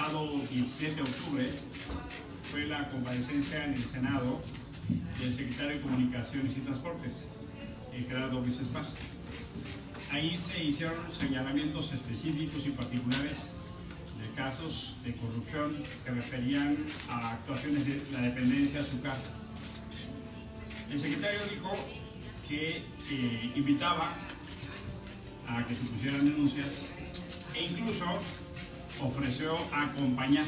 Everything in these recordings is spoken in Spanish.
pasado 17 de octubre fue la comparecencia en el Senado del secretario de Comunicaciones y Transportes, Gerardo Ruiz Esparza. Ahí se hicieron señalamientos específicos y particulares de casos de corrupción que referían a actuaciones de la dependencia de su cargo. El secretario dijo que invitaba a que se pusieran denuncias e incluso ofreció acompañar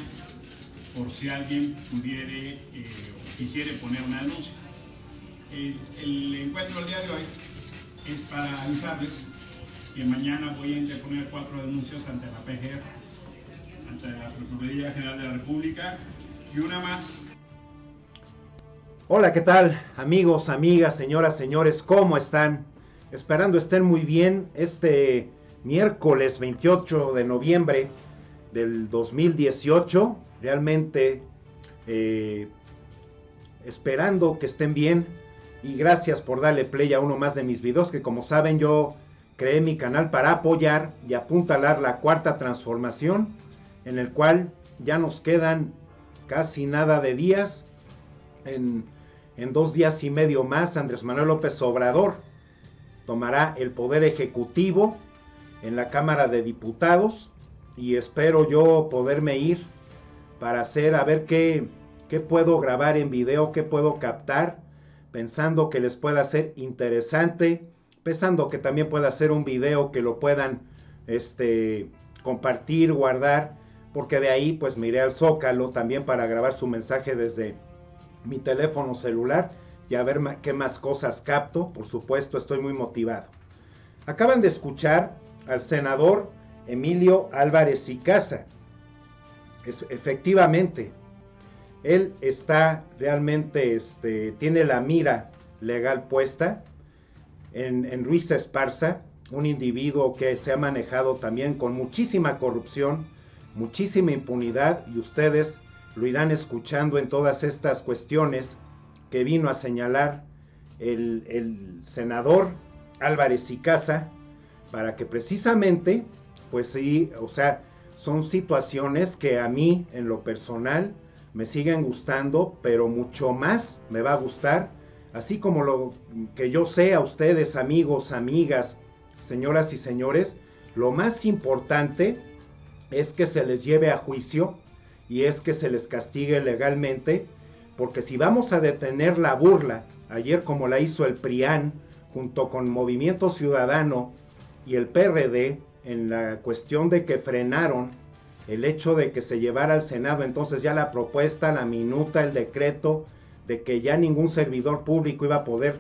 por si alguien pudiera o quisiera poner una denuncia. El encuentro del día de hoy es para avisarles que mañana voy a interponer 4 denuncias ante la PGR, ante la Procuraduría General de la República y una más. Hola, ¿qué tal? Amigos, amigas, señoras, señores, ¿cómo están? Esperando estén muy bien este miércoles 28 de noviembre del 2018. Realmente esperando que estén bien y gracias por darle play a uno más de mis videos, que como saben yo creé mi canal para apoyar y apuntalar la cuarta transformación, en el cual ya nos quedan casi nada de días. En 2 días y medio más, Andrés Manuel López Obrador tomará el poder ejecutivo en la Cámara de Diputados y espero yo poderme ir para a ver qué puedo grabar en video, qué puedo captar, pensando que les pueda ser interesante, pensando que también pueda ser un video que lo puedan compartir, guardar, porque de ahí pues me iré al Zócalo también para grabar su mensaje desde mi teléfono celular y a ver qué más cosas capto. Por supuesto, estoy muy motivado. Acaban de escuchar al senador Emilio Álvarez y Casa. Efectivamente, él está realmente, tiene la mira legal puesta en Ruiz Esparza, un individuo que se ha manejado también con muchísima corrupción, muchísima impunidad, y ustedes lo irán escuchando en todas estas cuestiones que vino a señalar el senador Álvarez y Casa, para que precisamente, pues sí, o sea, son situaciones que a mí en lo personal me siguen gustando, pero mucho más me va a gustar, así como lo que yo sé a ustedes, amigos, amigas, señoras y señores, lo más importante es que se les lleve a juicio y es que se les castigue legalmente, porque si vamos a detener la burla, ayer como la hizo el PRIAN, junto con Movimiento Ciudadano y el PRD, en la cuestión de que frenaron el hecho de que se llevara al Senado, entonces ya la propuesta, la minuta, el decreto, de que ya ningún servidor público iba a poder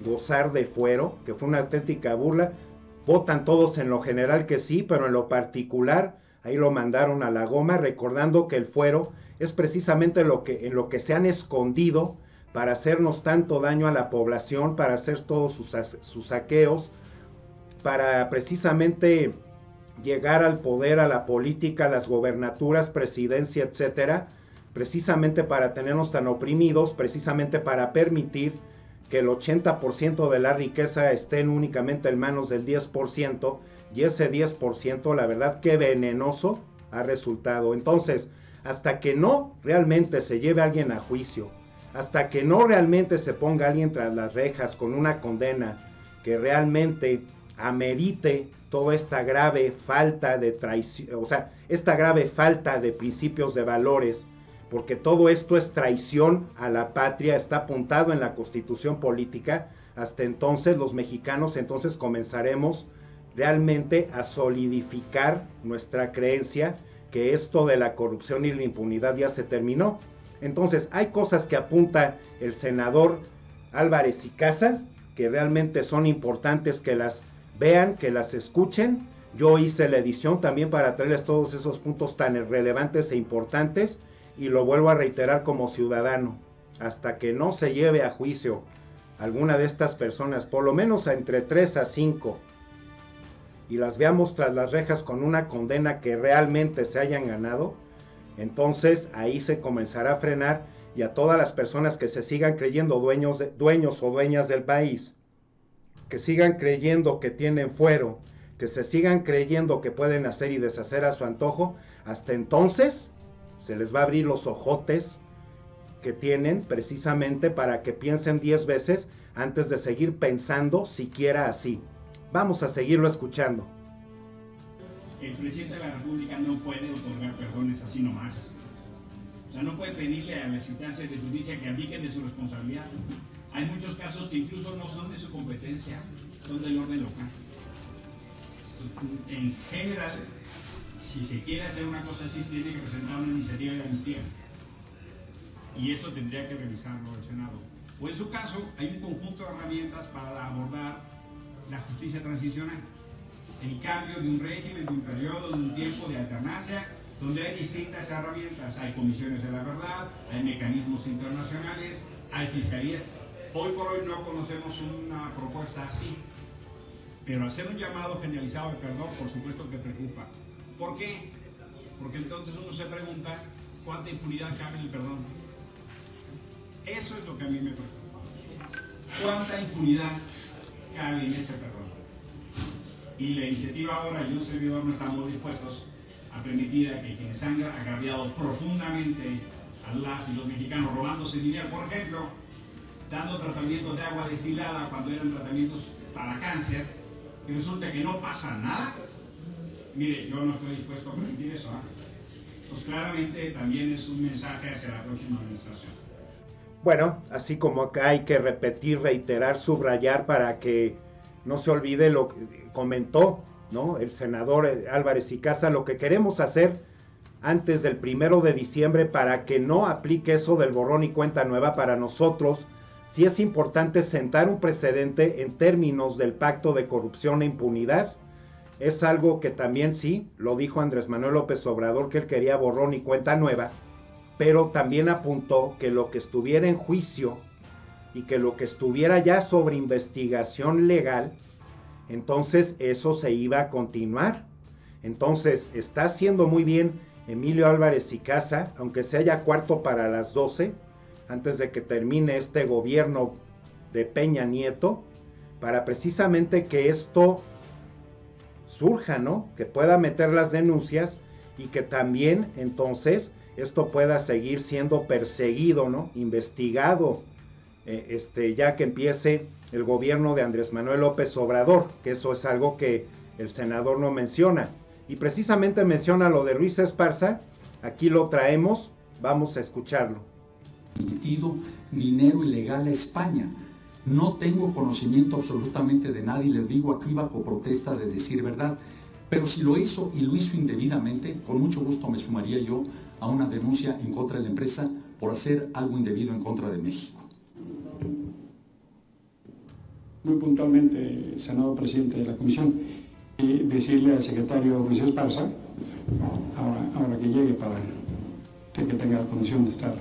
gozar de fuero, que fue una auténtica burla. Votan todos en lo general que sí, pero en lo particular, ahí lo mandaron a la goma, recordando que el fuero es precisamente en lo que se han escondido para hacernos tanto daño a la población, para hacer todos sus saqueos, para precisamente llegar al poder, a la política, a las gobernaturas, presidencia, etcétera, precisamente para tenernos tan oprimidos, precisamente para permitir que el 80% de la riqueza estén únicamente en manos del 10%, y ese 10%, la verdad, qué venenoso ha resultado. Entonces, hasta que no realmente se lleve a alguien a juicio, hasta que no realmente se ponga alguien tras las rejas con una condena que realmente amerite toda esta grave falta de traición, o sea, esta grave falta de principios, de valores, porque todo esto es traición a la patria, está apuntado en la Constitución política. Hasta entonces los mexicanos entonces comenzaremos realmente a solidificar nuestra creencia que esto de la corrupción y la impunidad ya se terminó. Entonces hay cosas que apunta el senador Álvarez y Casa que realmente son importantes que las vean, que las escuchen. Yo hice la edición también para traerles todos esos puntos tan relevantes e importantes, y lo vuelvo a reiterar como ciudadano: hasta que no se lleve a juicio alguna de estas personas, por lo menos a entre 3 a 5, y las veamos tras las rejas con una condena que realmente se hayan ganado, entonces ahí se comenzará a frenar, y a todas las personas que se sigan creyendo dueños o dueñas del país, que sigan creyendo que tienen fuero, que se sigan creyendo que pueden hacer y deshacer a su antojo, hasta entonces se les va a abrir los ojotes que tienen precisamente para que piensen 10 veces antes de seguir pensando siquiera así. Vamos a seguirlo escuchando. El presidente de la República no puede otorgar perdones así nomás. O sea, no puede pedirle a las instancias de justicia que abdiquen de su responsabilidad. Hay muchos casos que incluso no son de su competencia, son del orden local. En general, si se quiere hacer una cosa así, se tiene que presentar una iniciativa de amnistía. Y eso tendría que revisarlo el Senado. O en su caso, hay un conjunto de herramientas para abordar la justicia transicional. El cambio de un régimen, de un periodo, de un tiempo de alternancia, donde hay distintas herramientas. Hay comisiones de la verdad, hay mecanismos internacionales, hay fiscalías. Hoy por hoy no conocemos una propuesta así. Pero hacer un llamado generalizado al perdón, por supuesto que preocupa. ¿Por qué? Porque entonces uno se pregunta cuánta impunidad cabe en el perdón. Eso es lo que a mí me preocupa. ¿Cuánta impunidad cabe en ese perdón? Y la iniciativa ahora y un servidor no estamos dispuestos a permitir a que quienes han agraviado profundamente a las y los mexicanos robándose dinero, por ejemplo, dando tratamientos de agua destilada cuando eran tratamientos para cáncer, y resulta que no pasa nada. Mire, yo no estoy dispuesto a permitir eso. Pues claramente también es un mensaje hacia la próxima administración. Bueno, así como acá hay que repetir, reiterar, subrayar para que no se olvide lo que comentó, ¿no?, el senador Álvarez y Casa, lo que queremos hacer antes del 1 de diciembre para que no aplique eso del borrón y cuenta nueva. Para nosotros sí es importante sentar un precedente en términos del pacto de corrupción e impunidad. Es algo que también sí, lo dijo Andrés Manuel López Obrador, que él quería borrón y cuenta nueva, pero también apuntó que lo que estuviera en juicio y que lo que estuviera ya sobre investigación legal, entonces eso se iba a continuar. Entonces está haciendo muy bien Emilio Álvarez y Casa, aunque sea ya cuarto para las 12, antes de que termine este gobierno de Peña Nieto, para precisamente que esto surja, ¿no?, que pueda meter las denuncias y que también entonces esto pueda seguir siendo perseguido, ¿no?, investigado, ya que empiece el gobierno de Andrés Manuel López Obrador, que eso es algo que el senador no menciona. Y precisamente menciona lo de Ruiz Esparza, aquí lo traemos, vamos a escucharlo. Metido dinero ilegal a España. No tengo conocimiento absolutamente de nadie, les digo aquí bajo protesta de decir verdad, pero si lo hizo y lo hizo indebidamente, con mucho gusto me sumaría yo a una denuncia en contra de la empresa por hacer algo indebido en contra de México. Muy puntualmente, senador presidente de la comisión, decirle al secretario Ruiz Esparza, ahora que llegue, para que tenga la condición de estar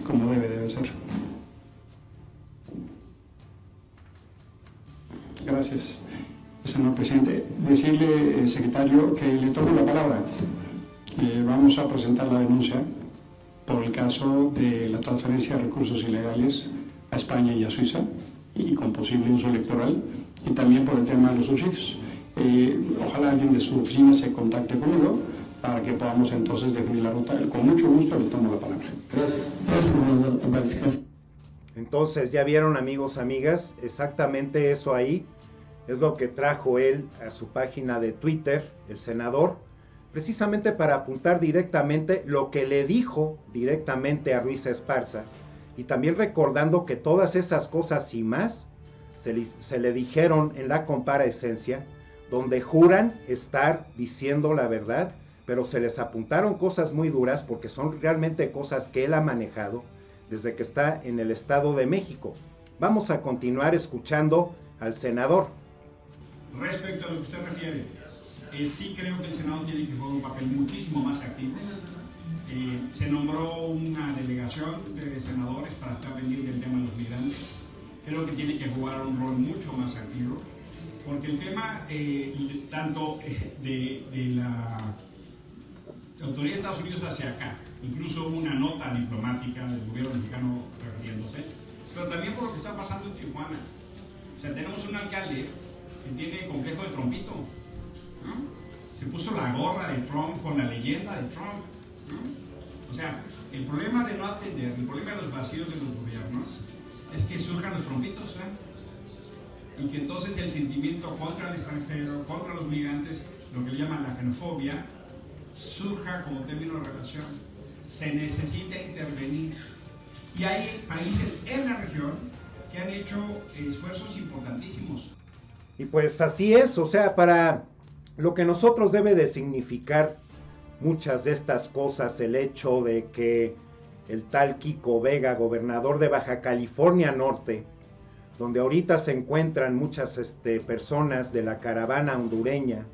como debe ser. Gracias, señor presidente. Decirle, secretario, que le tomo la palabra. Vamos a presentar la denuncia por el caso de la transferencia de recursos ilegales a España y a Suiza, y con posible uso electoral, y también por el tema de los subsidios. Ojalá alguien de su oficina se contacte conmigo para que podamos entonces definir la ruta. Con mucho gusto le tomo la palabra. Gracias. Gracias. Entonces, ya vieron, amigos, amigas, exactamente eso ahí es lo que trajo él a su página de Twitter, el senador, precisamente para apuntar directamente lo que le dijo directamente a Ruiz Esparza, y también recordando que todas esas cosas y más se le dijeron en la comparecencia, donde juran estar diciendo la verdad, pero se les apuntaron cosas muy duras porque son realmente cosas que él ha manejado desde que está en el Estado de México. Vamos a continuar escuchando al senador. Respecto a lo que usted refiere, sí creo que el Senado tiene que jugar un papel muchísimo más activo. Se nombró una delegación de senadores para estar pendiente del tema de los migrantes. Creo que tiene que jugar un rol mucho más activo, porque el tema tanto de la autoridad de Estados Unidos hacia acá, incluso una nota diplomática del gobierno mexicano refiriéndose, pero también por lo que está pasando en Tijuana. O sea, tenemos un alcalde que tiene complejo de Trumpito, ¿no? Se puso la gorra de Trump con la leyenda de Trump, ¿no? O sea, el problema de no atender, el problema de los vacíos de los gobiernos, es que surjan los trompitos, y que entonces el sentimiento contra el extranjero, contra los migrantes, lo que le llaman la xenofobia, surja como término de relación. Se necesita intervenir. Y hay países en la región que han hecho esfuerzos importantísimos. Y pues así es, o sea, para lo que nosotros debe de significar muchas de estas cosas, el hecho de que el tal Kiko Vega, gobernador de Baja California Norte, donde ahorita se encuentran muchas personas de la caravana hondureña,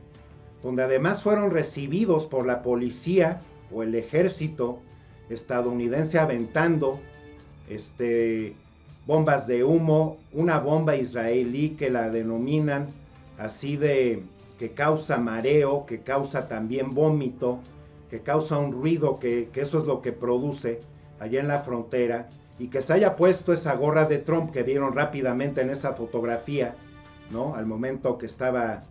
donde además fueron recibidos por la policía o el ejército estadounidense aventando bombas de humo, una bomba israelí que la denominan así de que causa mareo, que causa también vómito, que causa un ruido, que eso es lo que produce allá en la frontera, y que se haya puesto esa gorra de Trump que vieron rápidamente en esa fotografía, ¿no? Al momento que estaba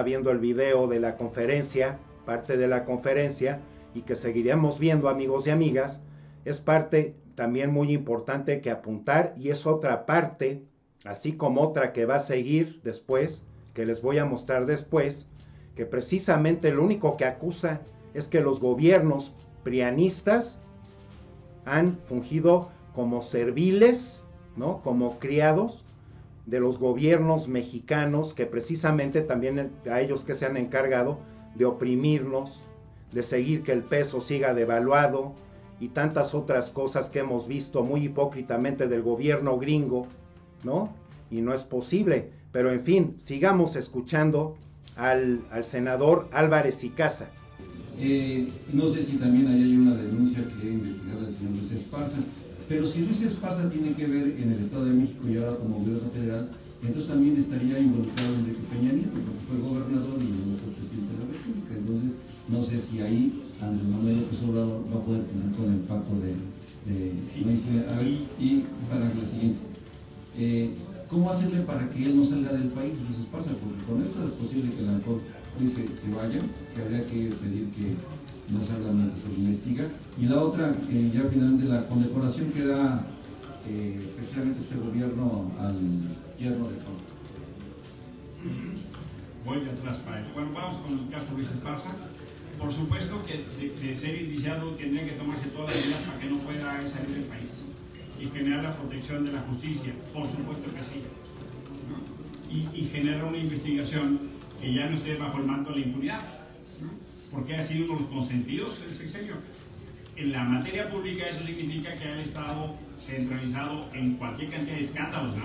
viendo el video de la conferencia, parte de la conferencia, y que seguiremos viendo, amigos y amigas, es parte también muy importante que apuntar, y es otra parte, así como otra que va a seguir después, que les voy a mostrar después, que precisamente lo único que acusa es que los gobiernos prianistas han fungido como serviles, ¿no? Como criados de los gobiernos mexicanos, que precisamente también a ellos que se han encargado de oprimirnos, de seguir que el peso siga devaluado y tantas otras cosas que hemos visto muy hipócritamente del gobierno gringo, ¿no? Y no es posible, pero en fin, sigamos escuchando al senador Álvarez y Casa. No sé si también ahí hay una denuncia que debe investigar el señor Luis Esparza, pero si Luis Esparza tiene que ver en el Estado de México y ahora como gobierno federal, entonces también estaría involucrado Enrique Peña Nieto, porque fue gobernador y no fue presidente de la República. Entonces, no sé si ahí Andrés Manuel López Obrador va a poder tener con el pacto Y para la siguiente, ¿cómo hacerle para que él no salga del país, Luis Esparza? Porque con esto es posible que a lo mejor se vaya, que habría que pedir que no salga mientras se investiga. Y la otra, ya finalmente, la condecoración que da precisamente este gobierno al yerno de Trump. Voy de atrás para él. Bueno, vamos con el caso Luis Esparza. Por supuesto que de ser indiciado tendría que tomarse todas las medidas para que no pueda salir del país y generar la protección de la justicia, por supuesto que sí, ¿no? Y generar una investigación que ya no esté bajo el manto de la impunidad, ¿no? Porque ha sido uno de los consentidos del sexenio. En la materia pública eso significa que ha estado centralizado en cualquier cantidad de escándalos, ¿no?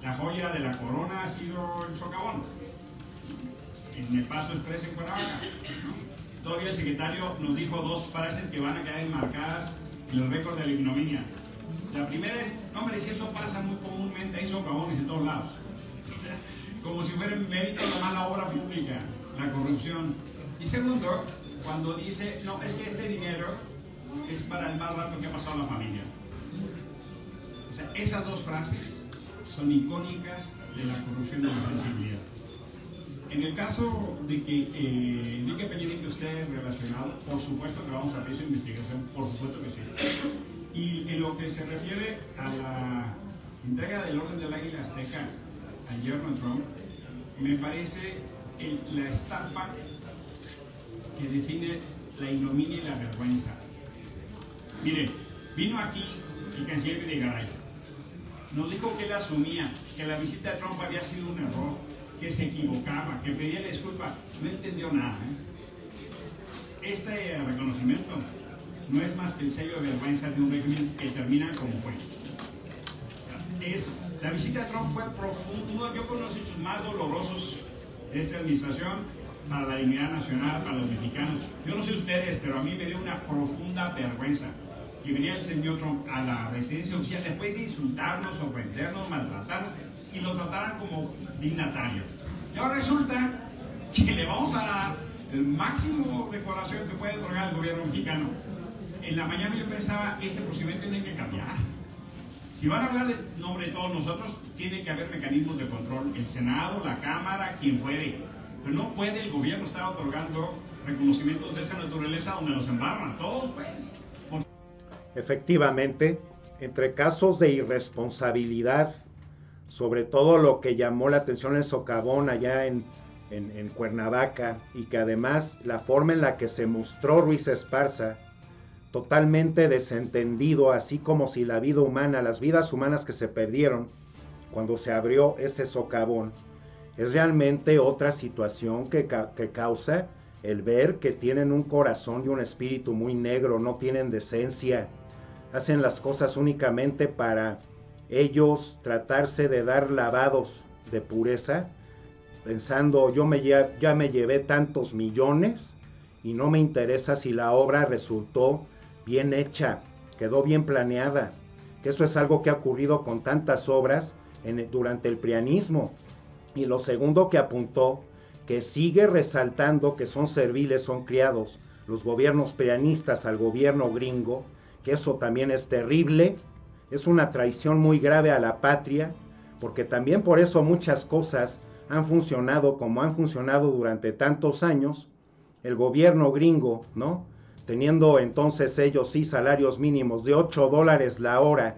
La joya de la corona ha sido el socavón, en el Paso Express en Cuernavaca, ¿no? Todavía el secretario nos dijo dos frases que van a quedar enmarcadas en el récord de la ignominia. La primera es, no hombre, si eso pasa muy comúnmente, hay socavones en todos lados. Como si fuera en mérito de la mala obra pública, la corrupción. Y segundo, cuando dice, no, es que este dinero es para el mal rato que ha pasado la familia. O sea, esas dos frases son icónicas de la corrupción y la insensibilidad. En el caso de que Enrique Peña Nieto esté relacionado, por supuesto que vamos a hacer esa investigación, por supuesto que sí. Y en lo que se refiere a la entrega del Orden del Águila Azteca al yerno Trump, me parece la estampa que define la ignominia y la vergüenza. Mire, vino aquí el canciller Videgaray, nos dijo que él asumía que la visita de Trump había sido un error, que se equivocaba, que pedía la disculpa. No entendió nada, ¿eh? Este reconocimiento no es más que el sello de vergüenza de un régimen que termina como fue. La visita de Trump fue profunda. Yo conocí los hechos más dolorosos de esta administración para la dignidad nacional, para los mexicanos. Yo no sé ustedes, pero a mí me dio una profunda vergüenza que venía el señor Trump a la residencia oficial después de insultarnos, ofendernos, maltratarnos, y lo trataran como dignatario. Y ahora resulta que le vamos a dar el máximo de decoración que puede otorgar el gobierno mexicano. En la mañana yo pensaba, ese procedimiento tiene que cambiar. Si van a hablar de nombre de todos nosotros, tiene que haber mecanismos de control. El Senado, la Cámara, quien fuere. Pero no puede el gobierno estar otorgando reconocimientos de esa naturaleza donde los embarran todos, pues. Efectivamente, entre casos de irresponsabilidad, sobre todo lo que llamó la atención el socavón allá en Cuernavaca, y que además la forma en la que se mostró Ruiz Esparza, totalmente desentendido, así como si la vida humana, las vidas humanas que se perdieron cuando se abrió ese socavón, es realmente otra situación que causa el ver que tienen un corazón y un espíritu muy negro, no tienen decencia, hacen las cosas únicamente para ellos tratarse de dar lavados de pureza, pensando ya me llevé tantos millones y no me interesa si la obra resultó bien hecha, quedó bien planeada, que eso es algo que ha ocurrido con tantas obras durante el prianismo. Y lo segundo que apuntó, que sigue resaltando que son serviles, son criados los gobiernos prianistas al gobierno gringo, que eso también es terrible, es una traición muy grave a la patria, porque también por eso muchas cosas han funcionado como han funcionado durante tantos años. El gobierno gringo, ¿no?, teniendo entonces ellos sí salarios mínimos de $8 la hora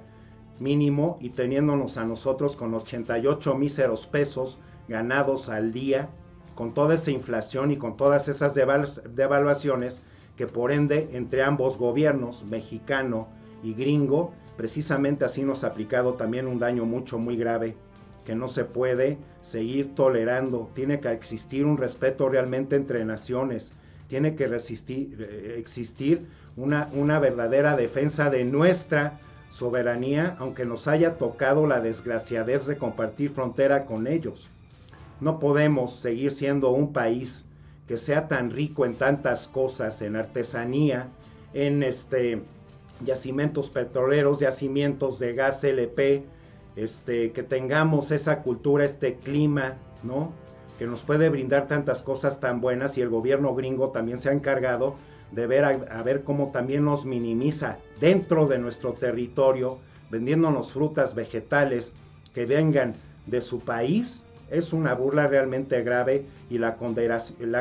mínimo, y teniéndonos a nosotros con 88 míseros pesos ganados al día, con toda esa inflación y con todas esas devaluaciones, que por ende entre ambos gobiernos, mexicano y gringo, precisamente así nos ha aplicado también un daño muy grave, que no se puede seguir tolerando. Tiene que existir un respeto realmente entre naciones, tiene que existir una verdadera defensa de nuestra soberanía, aunque nos haya tocado la desgraciadez de compartir frontera con ellos. No podemos seguir siendo un país que sea tan rico en tantas cosas, en artesanía, en yacimientos petroleros, yacimientos de gas LP, que tengamos esa cultura, este clima, ¿no?, que nos puede brindar tantas cosas tan buenas, y el gobierno gringo también se ha encargado de ver a ver cómo también nos minimiza dentro de nuestro territorio, vendiéndonos frutas, vegetales que vengan de su país. Es una burla realmente grave, y la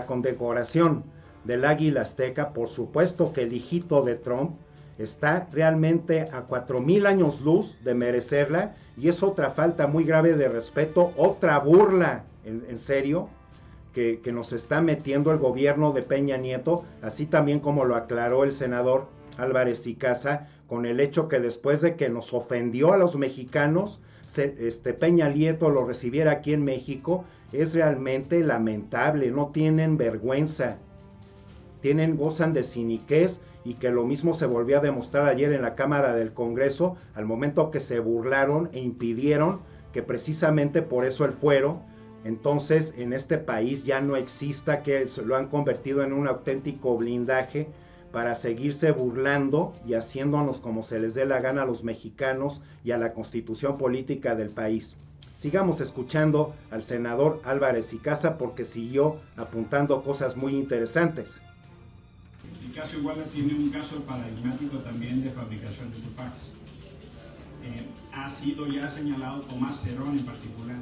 condecoración del águila azteca, por supuesto que el hijito de Trump está realmente a 4000 años luz de merecerla, y es otra falta muy grave de respeto, otra burla, en serio, que nos está metiendo el gobierno de Peña Nieto, así también como lo aclaró el senador Álvarez y Casa, con el hecho que después de que nos ofendió a los mexicanos, Peña Nieto lo recibiera aquí en México. Es realmente lamentable, no tienen vergüenza, gozan de ciniquez, y que lo mismo se volvió a demostrar ayer en la Cámara del Congreso, al momento que se burlaron e impidieron que precisamente por eso el fuero, entonces en este país ya no exista, que lo han convertido en un auténtico blindaje para seguirse burlando y haciéndonos como se les dé la gana a los mexicanos y a la constitución política del país. Sigamos escuchando al senador Álvarez y Casa, porque siguió apuntando cosas muy interesantes. El caso Iguala tiene un caso paradigmático también de fabricación de Tupac. Ha sido ya señalado Tomás Herón en particular.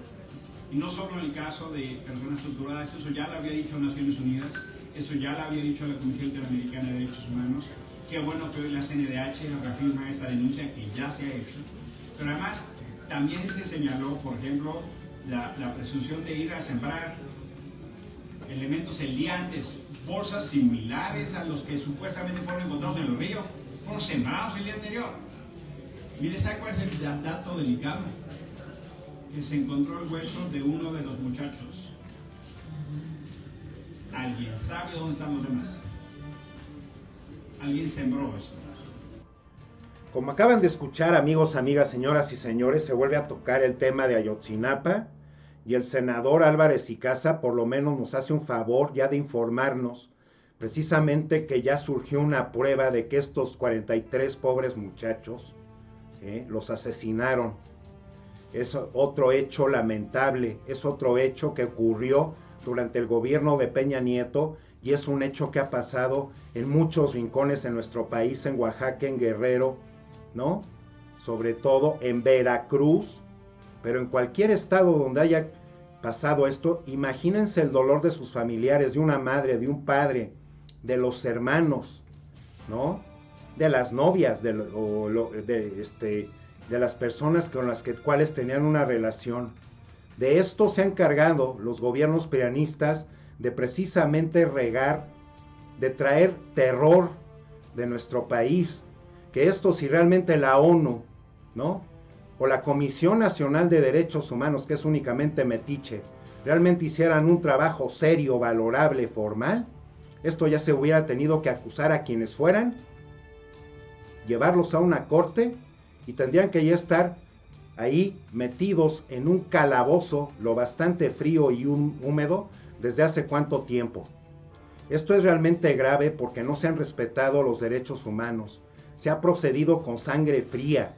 Y no solo en el caso de personas torturadas, eso ya lo había dicho Naciones Unidas, eso ya lo había dicho la Comisión Interamericana de Derechos Humanos. Qué bueno que hoy la CNDH reafirma esta denuncia que ya se ha hecho. Pero además también se señaló, por ejemplo, la presunción de ir a sembrar elementos el día antes, bolsas similares a los que supuestamente fueron encontrados en el río, fueron sembrados el día anterior. Mire, ¿sabe cuál es el dato delicado? Que se encontró el hueso de uno de los muchachos. ¿Alguien sabe dónde están los demás? ¿Alguien sembró eso? Como acaban de escuchar, amigos, amigas, señoras y señores, se vuelve a tocar el tema de Ayotzinapa, y el senador Álvarez y Casa por lo menos nos hace un favor ya de informarnos precisamente que ya surgió una prueba de que estos 43 pobres muchachos los asesinaron. Es otro hecho lamentable, es otro hecho que ocurrió durante el gobierno de Peña Nieto, y es un hecho que ha pasado en muchos rincones en nuestro país, en Oaxaca, en Guerrero, ¿no? Sobre todo en Veracruz, pero en cualquier estado donde haya pasado esto, imagínense el dolor de sus familiares, de una madre, de un padre, de los hermanos, ¿no? de las novias, de las personas con las cuales tenían una relación. De esto se han encargado los gobiernos prianistas, de precisamente regar, de traer terror de nuestro país. Que esto, si realmente la ONU, ¿no?, o la Comisión Nacional de Derechos Humanos, que es únicamente metiche, realmente hicieran un trabajo serio, valorable, formal, esto ya se hubiera tenido que acusar a quienes fueran, llevarlos a una corte y tendrían que ya estar ahí metidos en un calabozo lo bastante frío y húmedo desde hace cuánto tiempo. Esto es realmente grave porque no se han respetado los derechos humanos, se ha procedido con sangre fría,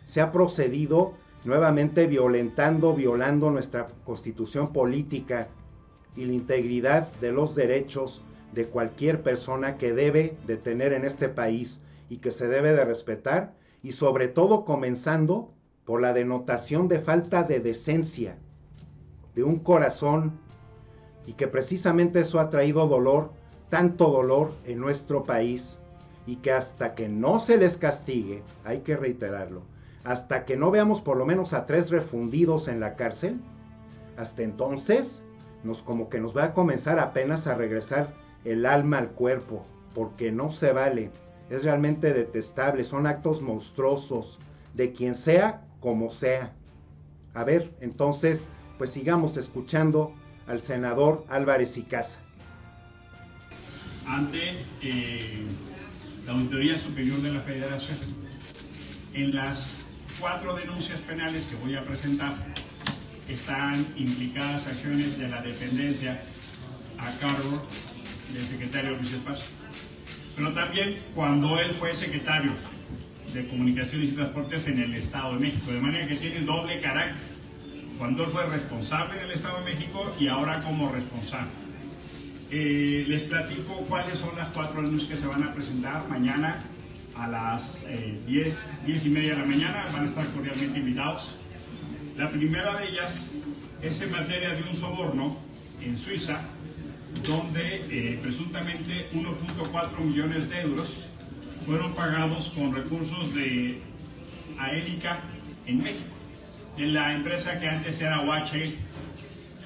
se ha procedido nuevamente violando nuestra constitución política y la integridad de los derechos de cualquier persona que debe de tener en este país y que se debe de respetar, y sobre todo comenzando por la denotación de falta de decencia, de un corazón, y que precisamente eso ha traído dolor, tanto dolor en nuestro país, y que hasta que no se les castigue, hay que reiterarlo, hasta que no veamos por lo menos a 3 refundidos en la cárcel, hasta entonces como que nos va a comenzar apenas a regresar el alma al cuerpo, porque no se vale, es realmente detestable, son actos monstruosos, de quien sea, como sea. A ver, entonces, pues sigamos escuchando al senador Álvarez y Casa. Ante la Auditoría Superior de la Federación, en las 4 denuncias penales que voy a presentar, están implicadas acciones de la dependencia a cargo del secretario Luis Esparza, pero también cuando él fue secretario de Comunicaciones y Transportes en el Estado de México, de manera que tiene doble carácter, cuando él fue responsable en el Estado de México y ahora como responsable. Les platico cuáles son las 4 denuncias que se van a presentar mañana a las 10:30 de la mañana, van a estar cordialmente invitados. La primera de ellas es en materia de un soborno en Suiza, donde presuntamente 1.4 millones de euros fueron pagados con recursos de Aélica en México, en la empresa que antes era OHL.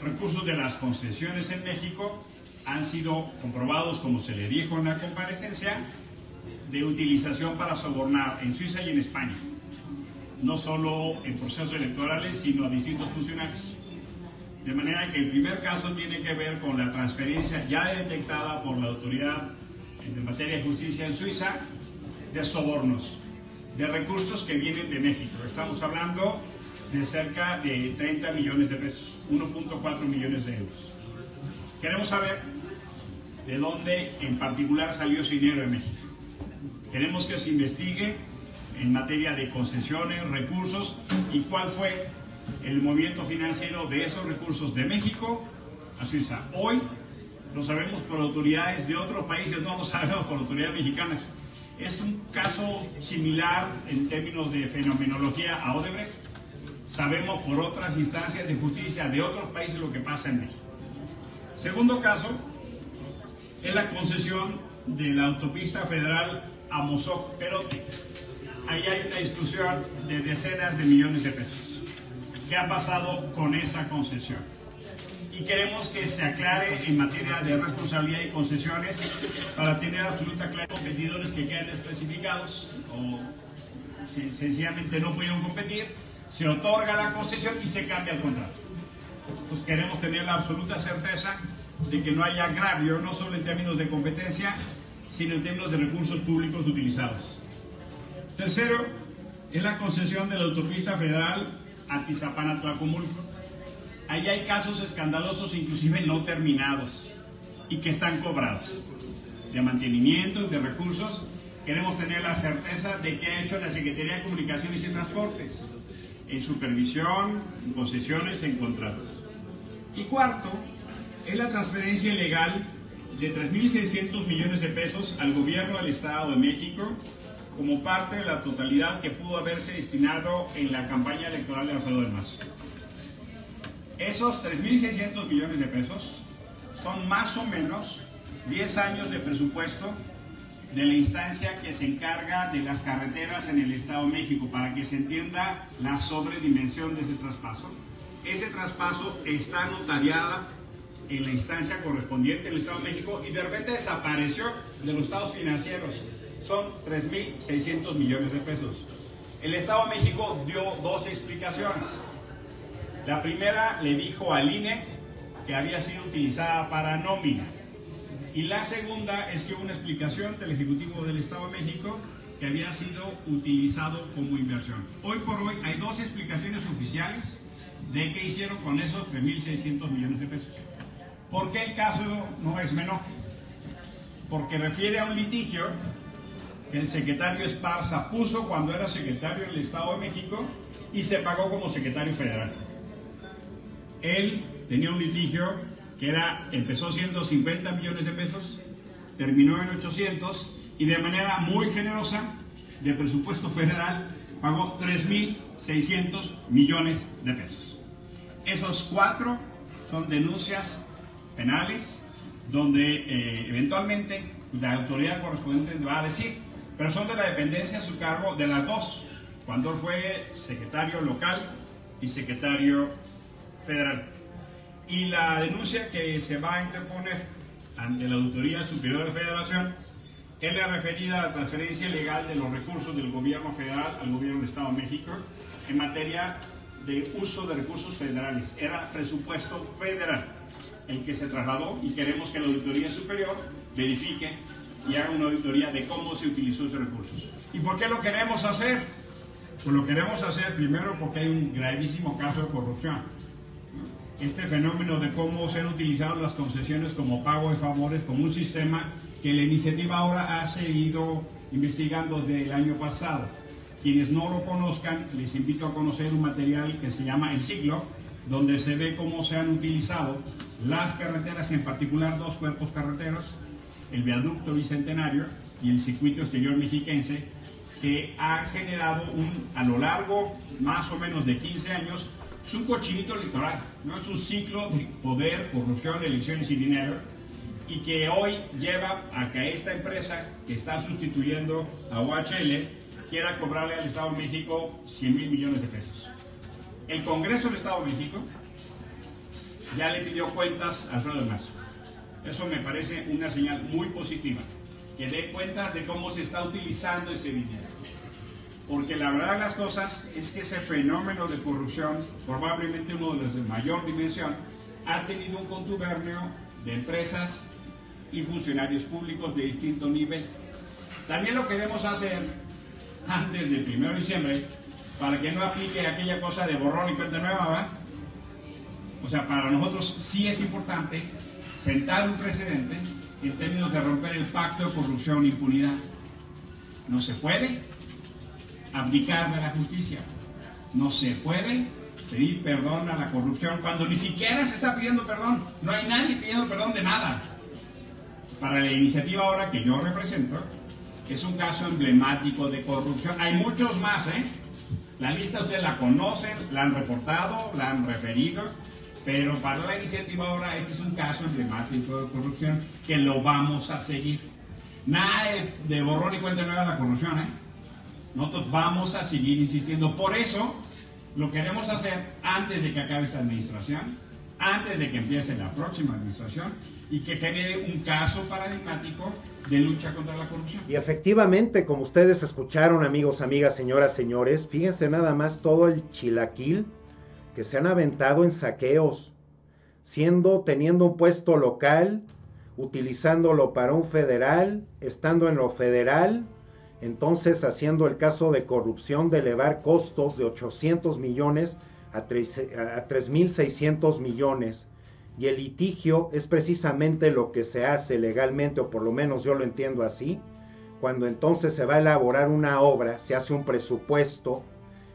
Recursos de las concesiones en México han sido comprobados, como se le dijo en la comparecencia, de utilización para sobornar en Suiza y en España, no solo en procesos electorales, sino a distintos funcionarios. De manera que el primer caso tiene que ver con la transferencia ya detectada por la autoridad en materia de justicia en Suiza de sobornos, de recursos que vienen de México. Estamos hablando de cerca de 30 millones de pesos, 1.4 millones de euros. Queremos saber de dónde en particular salió ese dinero de México. Queremos que se investigue en materia de concesiones, recursos, y cuál fue el movimiento financiero de esos recursos de México a Suiza. Hoy lo sabemos por autoridades de otros países, no lo sabemos por autoridades mexicanas. Es un caso similar en términos de fenomenología a Odebrecht. Sabemos por otras instancias de justicia de otros países lo que pasa en México. Segundo caso es la concesión de la autopista federal Amozoc-Perote. Ahí hay una discusión de decenas de millones de pesos. ¿Qué ha pasado con esa concesión? Y queremos que se aclare en materia de responsabilidad y concesiones para tener absoluta claridad. Competidores que quedan desclasificados o sencillamente no pudieron competir, se otorga la concesión y se cambia el contrato. Pues queremos tener la absoluta certeza de que no haya agravio, no solo en términos de competencia, sino en términos de recursos públicos utilizados. Tercero, es la concesión de la autopista federal Atizapán-Tlacomulco. Ahí hay casos escandalosos, inclusive no terminados, y que están cobrados, de mantenimiento, de recursos. Queremos tener la certeza de qué ha hecho la Secretaría de Comunicaciones y Transportes, en supervisión, en concesiones, en contratos. Y cuarto, es la transferencia ilegal de 3.600 millones de pesos al gobierno del Estado de México como parte de la totalidad que pudo haberse destinado en la campaña electoral de Alfredo del Mazo. Esos 3.600 millones de pesos son más o menos 10 años de presupuesto de la instancia que se encarga de las carreteras en el Estado de México, para que se entienda la sobredimensión de ese traspaso. Ese traspaso está notariada en la instancia correspondiente del Estado de México y de repente desapareció de los estados financieros. Son 3.600 millones de pesos. El Estado de México dio dos explicaciones. La primera le dijo al INE que había sido utilizada para nómina. Y la segunda es que hubo una explicación del Ejecutivo del Estado de México que había sido utilizado como inversión. Hoy por hoy hay dos explicaciones oficiales de qué hicieron con esos 3.600 millones de pesos. ¿Por qué el caso no es menor? Porque refiere a un litigio que el secretario Esparza puso cuando era secretario del Estado de México y se pagó como secretario federal. Él tenía un litigio que empezó siendo 50 millones de pesos, terminó en 800 y de manera muy generosa de presupuesto federal pagó 3.600 millones de pesos. Esos cuatro son denuncias penales donde eventualmente la autoridad correspondiente va a decir, pero son de la dependencia a su cargo de las dos, cuando él fue secretario local y secretario federal. Y la denuncia que se va a interponer ante la Auditoría Superior de la Federación es la referida a la transferencia ilegal de los recursos del gobierno federal al gobierno del Estado de México en materia de uso de recursos federales. Era presupuesto federal el que se trasladó y queremos que la Auditoría Superior verifique y haga una auditoría de cómo se utilizó esos recursos. ¿Y por qué lo queremos hacer? Pues lo queremos hacer primero porque hay un gravísimo caso de corrupción. Este fenómeno de cómo se han utilizado las concesiones como pago de favores, como un sistema que la iniciativa ahora ha seguido investigando desde el año pasado. Quienes no lo conozcan, les invito a conocer un material que se llama El Siglo, donde se ve cómo se han utilizado las carreteras, en particular dos cuerpos carreteros, el viaducto Bicentenario y el circuito exterior mexiquense, que ha generado a lo largo más o menos de 15 años, es un cochinito electoral, ¿no? Es un ciclo de poder, corrupción, elecciones y dinero, y que hoy lleva a que esta empresa que está sustituyendo a OHL quiera cobrarle al Estado de México 100.000 millones de pesos. El Congreso del Estado de México ya le pidió cuentas a Alfredo del Mazo. Eso me parece una señal muy positiva, que dé cuentas de cómo se está utilizando ese dinero. Porque la verdad de las cosas es que ese fenómeno de corrupción, probablemente uno de los de mayor dimensión, ha tenido un contubernio de empresas y funcionarios públicos de distinto nivel. También lo queremos hacer antes del 1 de diciembre, para que no aplique aquella cosa de borrón y cuenta nueva, ¿va? O sea, para nosotros sí es importante sentar un precedente en términos de romper el pacto de corrupción e impunidad. No se puede abdicar de la justicia. No se puede pedir perdón a la corrupción cuando ni siquiera se está pidiendo perdón. No hay nadie pidiendo perdón de nada. Para la iniciativa ahora que yo represento, es un caso emblemático de corrupción. Hay muchos más, ¿eh? La lista ustedes la conocen, la han reportado, la han referido, pero para la iniciativa ahora este es un caso emblemático de corrupción que lo vamos a seguir. Nada de borrón y cuenta nueva la corrupción, ¿eh? Nosotros vamos a seguir insistiendo. Por eso lo queremos hacer antes de que acabe esta administración, antes de que empiece la próxima administración y que genere un caso paradigmático de lucha contra la corrupción. Y efectivamente, como ustedes escucharon, amigos, amigas, señoras, señores, fíjense nada más todo el chilaquil que se han aventado en saqueos, teniendo un puesto local, utilizándolo para un federal, estando en lo federal, entonces haciendo el caso de corrupción de elevar costos de 800 millones a 3.600 millones. Y el litigio es precisamente lo que se hace legalmente, o por lo menos yo lo entiendo así, cuando entonces se va a elaborar una obra, se hace un presupuesto,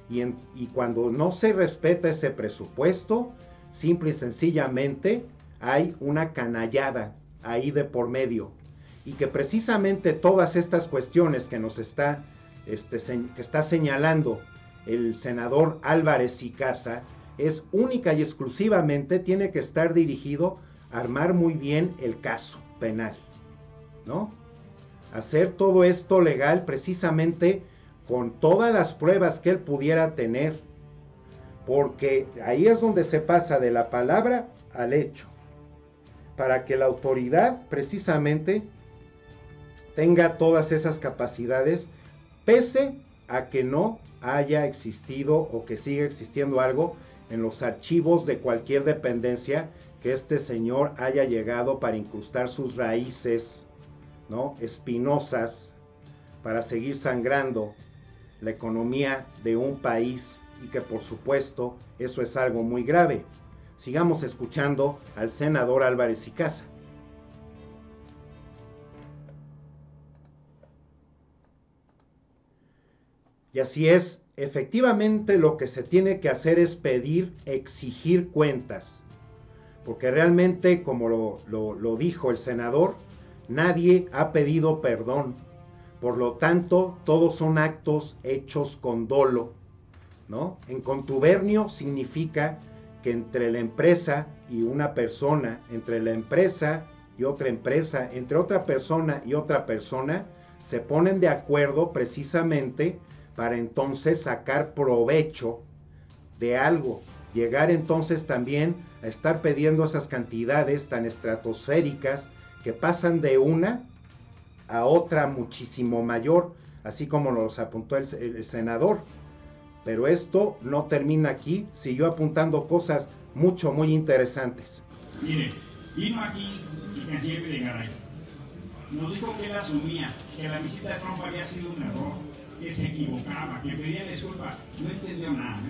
y cuando no se respeta ese presupuesto, simple y sencillamente hay una canallada ahí de por medio. Y que precisamente todas estas cuestiones que nos está señalando el senador Álvarez y Casa, es única y exclusivamente, tiene que estar dirigido a armar muy bien el caso penal, ¿no? hacer todo esto legal precisamente con todas las pruebas que él pudiera tener, porque ahí es donde se pasa de la palabra al hecho, para que la autoridad precisamente tenga todas esas capacidades, pese a que no haya existido o que siga existiendo algo en los archivos de cualquier dependencia que este señor haya llegado para incrustar sus raíces, ¿no?, espinosas, para seguir sangrando la economía de un país, y que por supuesto eso es algo muy grave. Sigamos escuchando al senador Álvarez y Casa. Y así es, efectivamente lo que se tiene que hacer es pedir, exigir cuentas, porque realmente, como lo dijo el senador, nadie ha pedido perdón. Por lo tanto, todos son actos hechos con dolo, ¿no? En contubernio significa que entre la empresa y una persona, entre la empresa y otra empresa, entre otra persona y otra persona, se ponen de acuerdo precisamente para entonces sacar provecho de algo. Llegar entonces también a estar pidiendo esas cantidades tan estratosféricas que pasan de una a otra muchísimo mayor, así como nos apuntó el senador. Pero esto no termina aquí, siguió apuntando cosas muy interesantes. Mire, vino aquí el canciller Videgaray. Nos dijo que él asumía que la visita de Trump había sido un error, que se equivocaba, que pedía disculpas. No entendió nada.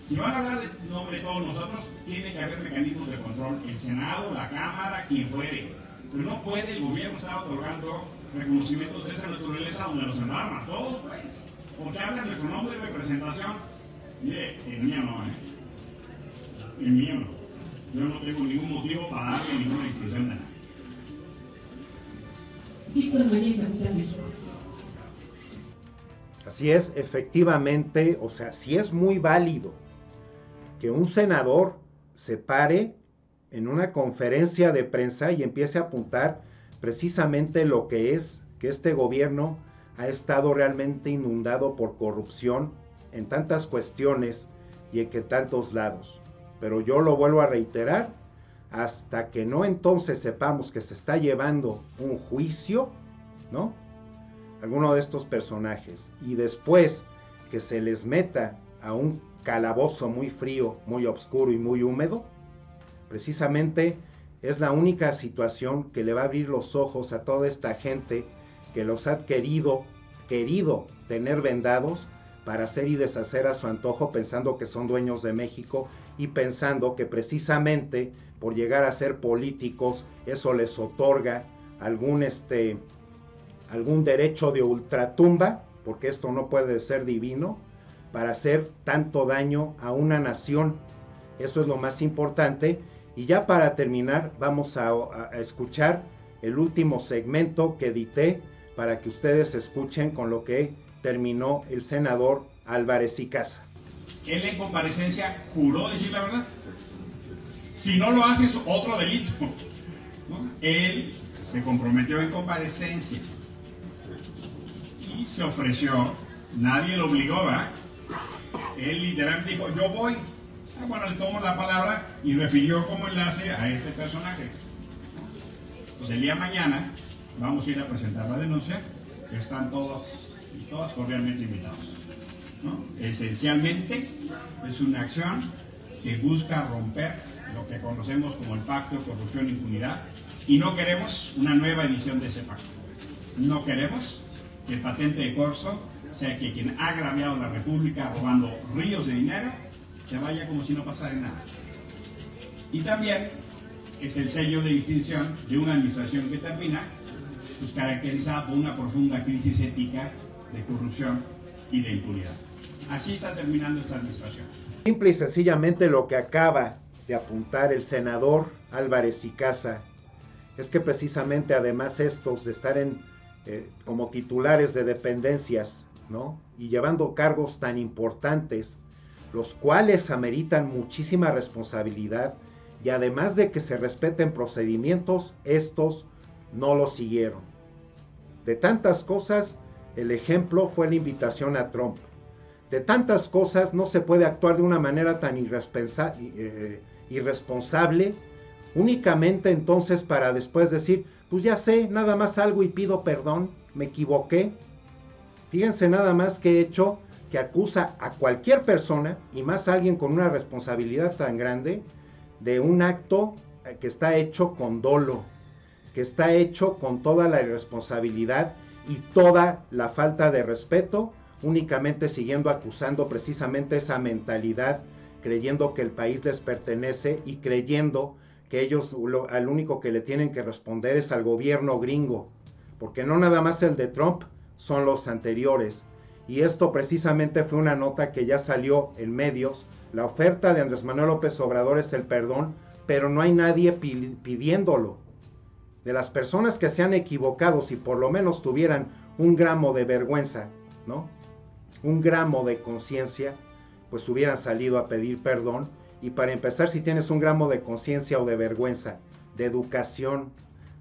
Si van a hablar de nombre de todos nosotros, tiene que haber mecanismos de control. El Senado, la Cámara, quien fuere. Pero no puede el gobierno estar otorgando reconocimientos de esa naturaleza donde nos alarma. Todos, pues. Porque hablan nuestro nombre y representación. Mire, el mío no, El mío no. Yo no tengo ningún motivo para darle ninguna instrucción de nada. Víctor María, Capital México. Así es, efectivamente, o sea, sí es muy válido que un senador se pare en una conferencia de prensa y empiece a apuntar precisamente lo que es que este gobierno ha estado realmente inundado por corrupción en tantas cuestiones y en que tantos lados. Pero yo lo vuelvo a reiterar, hasta que no entonces sepamos que se está llevando un juicio, ¿no?, alguno de estos personajes, y después que se les meta a un calabozo muy frío, muy oscuro y muy húmedo, precisamente es la única situación que le va a abrir los ojos a toda esta gente que los ha querido tener vendados para hacer y deshacer a su antojo, pensando que son dueños de México y pensando que precisamente por llegar a ser políticos eso les otorga algún derecho de ultratumba, porque esto no puede ser divino, para hacer tanto daño a una nación. Eso es lo más importante. Y ya para terminar, vamos a escuchar el último segmento que edité para que ustedes escuchen con lo que terminó el senador Álvarez y Casa. Él en comparecencia juró decir la verdad. Si no lo hace es otro delito, ¿no? Él se comprometió en comparecencia y se ofreció. Nadie lo obligó, ¿verdad? Él literalmente dijo, yo voy. Bueno, le tomo la palabra y refirió como enlace a este personaje. Entonces el día de mañana vamos a ir a presentar la denuncia, que están todos y todas cordialmente invitados, ¿no? Esencialmente es una acción que busca romper lo que conocemos como el pacto de corrupción e impunidad, y no queremos una nueva edición de ese pacto. No queremos que el patente de corso sea que quien ha agraviado a la República robando ríos de dinero se vaya como si no pasara nada. Y también es el sello de distinción de una administración que termina pues caracterizada por una profunda crisis ética, de corrupción y de impunidad. Así está terminando esta administración. Simple y sencillamente lo que acaba de apuntar el senador Álvarez y Casa es que precisamente además estos de estar como titulares de dependencias, ¿no?, y llevando cargos tan importantes, los cuales ameritan muchísima responsabilidad, y además de que se respeten procedimientos, estos no lo siguieron. De tantas cosas, el ejemplo fue la invitación a Trump. De tantas cosas no se puede actuar de una manera tan irresponsable, únicamente entonces para después decir, pues ya sé, nada más salgo y pido perdón, me equivoqué. Fíjense nada más que he hecho que acusa a cualquier persona, y más a alguien con una responsabilidad tan grande, de un acto que está hecho con dolo, que está hecho con toda la irresponsabilidad y toda la falta de respeto, únicamente siguiendo acusando precisamente esa mentalidad, creyendo que el país les pertenece y creyendo que ellos al único que le tienen que responder es al gobierno gringo, porque no nada más el de Trump, son los anteriores. Y esto precisamente fue una nota que ya salió en medios. La oferta de Andrés Manuel López Obrador es el perdón, pero no hay nadie pidiéndolo. De las personas que se han equivocado, si por lo menos tuvieran un gramo de vergüenza, ¿no? Un gramo de conciencia, pues hubieran salido a pedir perdón. Y para empezar, si tienes un gramo de conciencia o de vergüenza, de educación,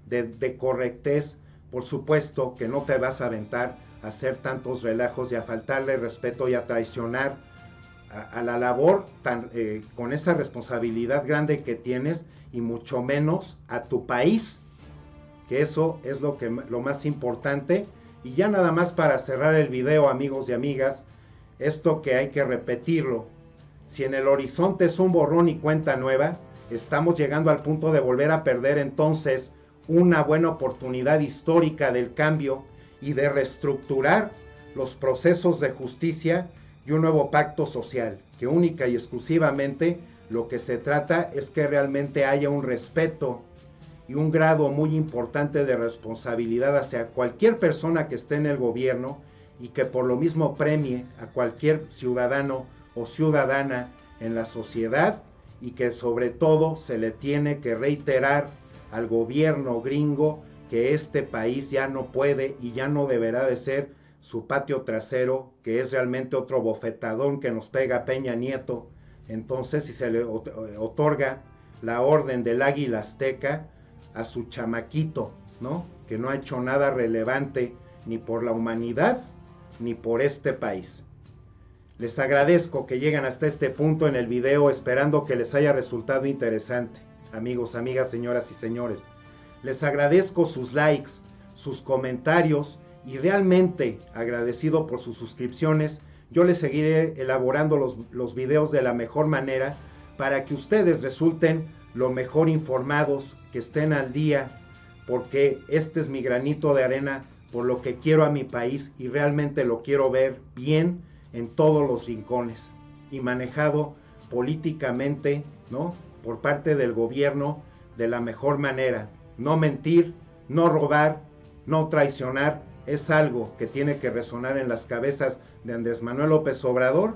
de correctez, por supuesto que no te vas a aventar a hacer tantos relajos y a faltarle respeto y a traicionar a la labor con esa responsabilidad grande que tienes, y mucho menos a tu país, que eso es lo más importante. Y ya nada más para cerrar el video, amigos y amigas, esto que hay que repetirlo: si en el horizonte es un borrón y cuenta nueva, estamos llegando al punto de volver a perder entonces una buena oportunidad histórica del cambio y de reestructurar los procesos de justicia y un nuevo pacto social, que única y exclusivamente lo que se trata es que realmente haya un respeto y un grado muy importante de responsabilidad hacia cualquier persona que esté en el gobierno, y que por lo mismo premie a cualquier ciudadano o ciudadana en la sociedad, y que sobre todo se le tiene que reiterar al gobierno gringo que este país ya no puede y ya no deberá de ser su patio trasero, que es realmente otro bofetadón que nos pega Peña Nieto. Entonces, si se le otorga la orden del águila azteca a su chamaquito, ¿no?, que no ha hecho nada relevante ni por la humanidad ni por este país. Les agradezco que lleguen hasta este punto en el video, esperando que les haya resultado interesante. Amigos, amigas, señoras y señores, les agradezco sus likes, sus comentarios, y realmente agradecido por sus suscripciones. Yo les seguiré elaborando los videos de la mejor manera para que ustedes resulten lo mejor informados, que estén al día, porque este es mi granito de arena por lo que quiero a mi país, y realmente lo quiero ver bien en todos los rincones y manejado políticamente, ¿no?, por parte del gobierno de la mejor manera. No mentir, no robar, no traicionar, es algo que tiene que resonar en las cabezas de Andrés Manuel López Obrador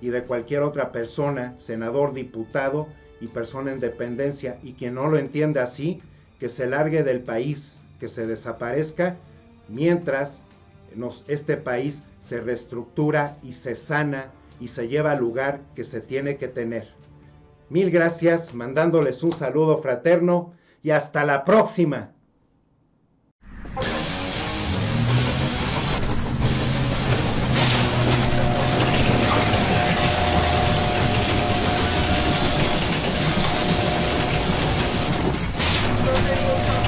y de cualquier otra persona, senador, diputado y persona en dependencia. Y quien no lo entiende así, que se largue del país, que se desaparezca, mientras este país se reestructura y se sana y se lleva al lugar que se tiene que tener. Mil gracias, mandándoles un saludo fraterno y hasta la próxima. Nos